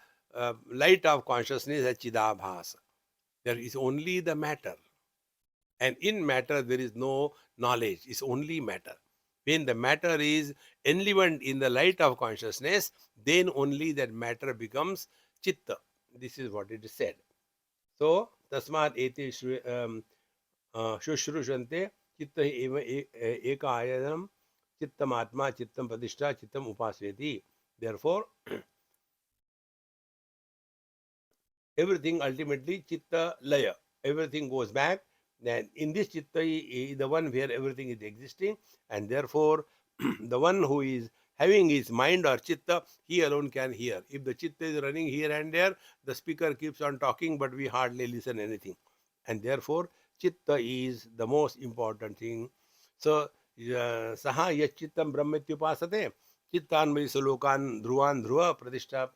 light of consciousness as Chidabhas. There is only the matter. And in matter, there is no knowledge, it's only matter. When the matter is enlivened in the light of consciousness, then only that matter becomes chitta. This is what it is said. So, tasmat eti shushrusante chitta eva eka ayanam chittam atma chittam pradishta chittam upasveti. Therefore, everything ultimately chitta laya. Everything goes back. Then in this chitta is the one where everything is existing, and therefore the one who is having his mind or chitta, he alone can hear. If the chitta is running here and there, the speaker keeps on talking, but we hardly listen anything. And therefore, chitta is the most important thing. So, saha yachittam brahmetyupasate chittan lokan dhruvan dhruva pradishta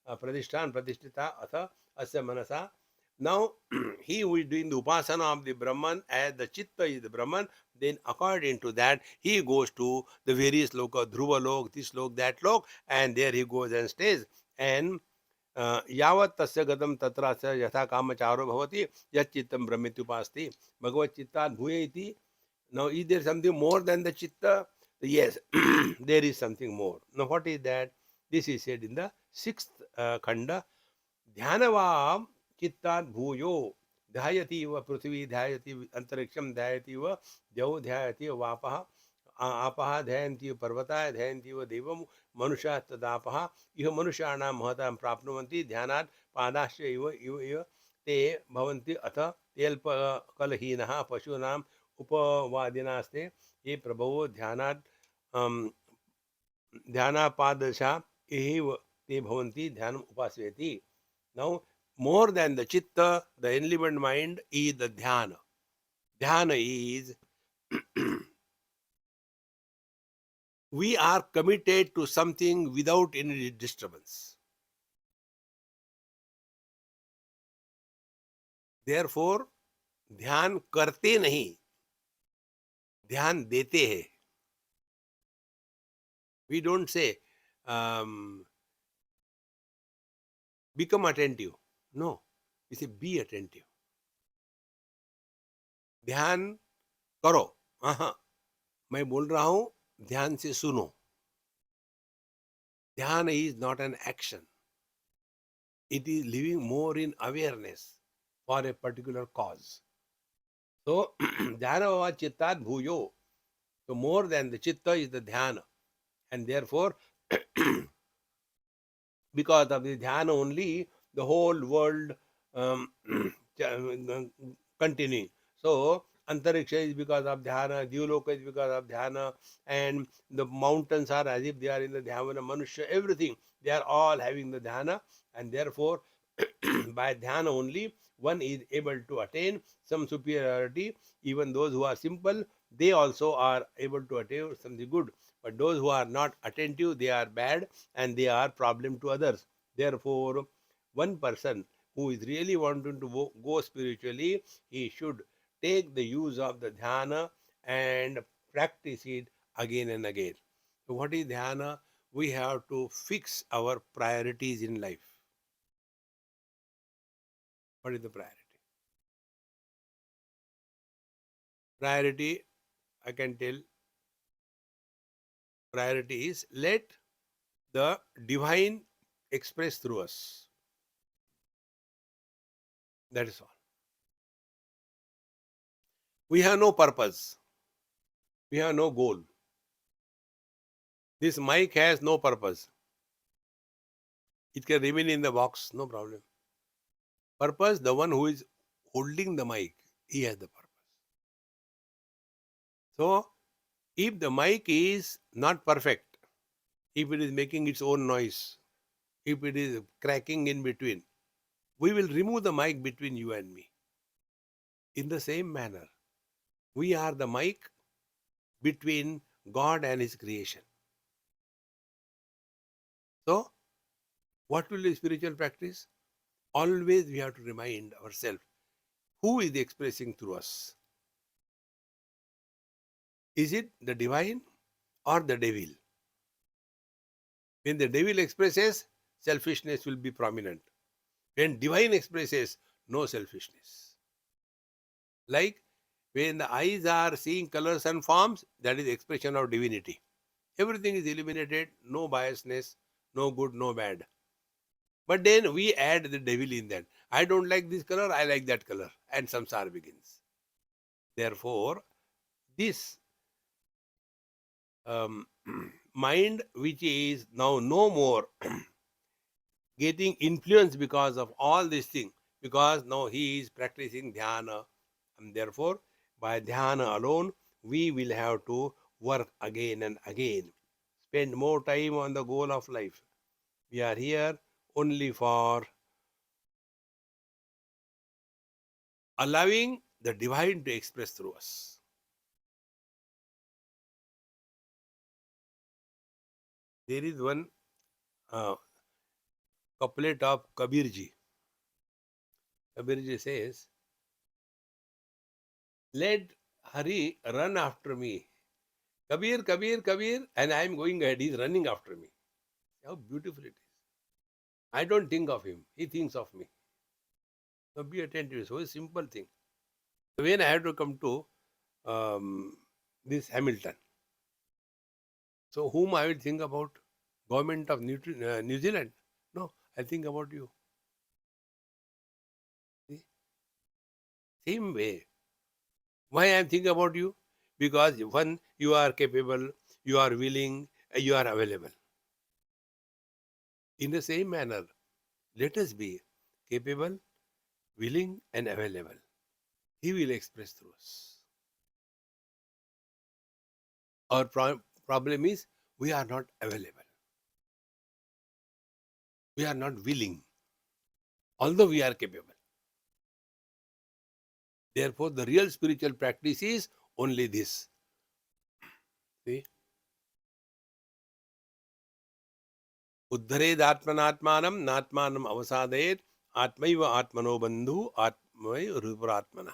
pradishtan pradishtita atha asya manasa. Now, he who is doing the upasana of the Brahman, as the chitta is the Brahman, then according to that, he goes to the various loka, dhruva lok, this lok, that lok, and there he goes and stays. And यावत् तस्य गतं तत्र स यथा कामचारो भवति यच्चित्तं ब्रह्मेत्युपास्ति भगवत चित्तात् भूय इति. Now, is there something more than the chitta? Yes, there is something more. Now, what is that? This is said in the sixth khanda. ध्यानवाम चित्तात् भूयो ध्यायति व पृथ्वी ध्यायति अंतरिक्षम ध्यायति व द्यौ ध्यायति वापः आपः ध्यायन्ति पर्वता ध्यायन्ति व देवं मनुष्याः तदापः इह मनुष्याणां महतां प्राप्नुवन्ति ध्यानात् पादाश्च इव इव इव ते भवन्ति अथ तेऽल्पकलहीनः पशूनाम् उपवादिनास्ते ये प्रभवो ध्यानात् ध्यानापादशा एव ते भवन्ति ध्यानम् उपास्यति. Now, more than the chitta, the enlivened mind is the dhyana. Dhyana is we are committed to something without any disturbance. Therefore, ध्यान करते नहीं, ध्यान देते हैं. We don't say become attentive. No, we say be attentive. ध्यान करो. मैं बोल रहा हूं, ध्यान से सुनो. ध्यान is not an action. It is living more in awareness for a particular cause. So, dhyana va chittat bhuyo. So, more than the chitta is the dhyana. And therefore, because of the dhyana only, the whole world continuing. So, Antariksha is because of dhyana, Dyuloka is because of dhyana, and the mountains are as if they are in the dhyana, Manusha, everything. They are all having the dhyana, and therefore, by dhyana only, one is able to attain some superiority. Even those who are simple, they also are able to attain something good. But those who are not attentive, they are bad and they are problem to others. Therefore, one person who is really wanting to go spiritually, he should take the use of the dhyana and practice it again and again. So, what is dhyana? We have to fix our priorities in life. What is the priority? Priority, I can tell, priority is let the divine express through us. That is all. We have no purpose. We have no goal. This mic has no purpose. It can remain in the box, no problem. Purpose, the one who is holding the mic, he has the purpose. So, if the mic is not perfect, if it is making its own noise, if it is cracking in between, we will remove the mic between you and me. In the same manner, we are the mic between God and His creation. So, What will be spiritual practice? Always we have to remind ourselves who is expressing through us. Is it the divine or the devil? When the devil expresses, selfishness will be prominent. When divine expresses, no selfishness. Like when the eyes are seeing colors and forms, that is expression of divinity. Everything is eliminated, no biasness, no good, no bad. But then we add the devil in that. I don't like this color, I like that color. And samsara begins. Therefore, this um, mind which is now no more getting influenced because of all these things, because now he is practicing dhyana, and therefore by dhyana alone we will have to work again and again, spend more time on the goal of life. We are here only for allowing the divine to express through us. There is one uh, couplet of Kabirji. Kabirji says, let Hari run after me. Kabir, Kabir, Kabir, and I am going ahead. He is running after me. How beautiful it is. I don't think of him. He thinks of me. So be attentive. So a simple thing. When I had to come to this Hamilton, so whom I will think about? Government of New Zealand? No, I think about you. See? Same way. Why I am thinking about you? Because one, you are capable, you are willing, you are available. In the same manner, let us be capable, willing, and available. He will express through us. Our problem is we are not available. We are not willing, although we are capable. Therefore, the real spiritual practice is only this. See? Uddhared atmanatmanam natmanam avasadayet atmaiva atmano bandhu atmai ruparatmana.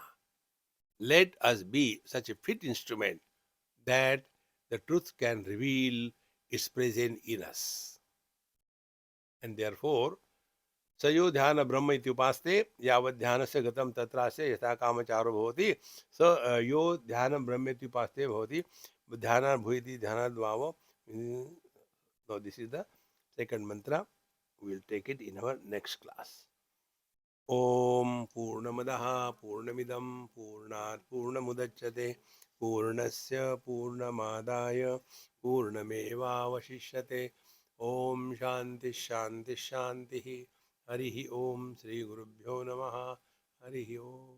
Let us be such a fit instrument that the truth can reveal its presence in us. And therefore, सयो ध्यान ब्रह्म इत्युपास्ते यावत् ध्यानस्य गतं तत्रास्य यथा कामचारो भवति स यो ध्यान ब्रह्म इत्युपास्ते भवति ध्यानात् भूयति ध्यानात् भावो. Now this is the second mantra. We will take it in our next class. Om Purnamadaha Purnamidam Purnat Purnamudachyate Purnasya Purnamadaya Purnamevavashishyate. Om Shanti Shanti Shanti. Harihi Om Sri Gurubhyo Namaha. Harihi Om.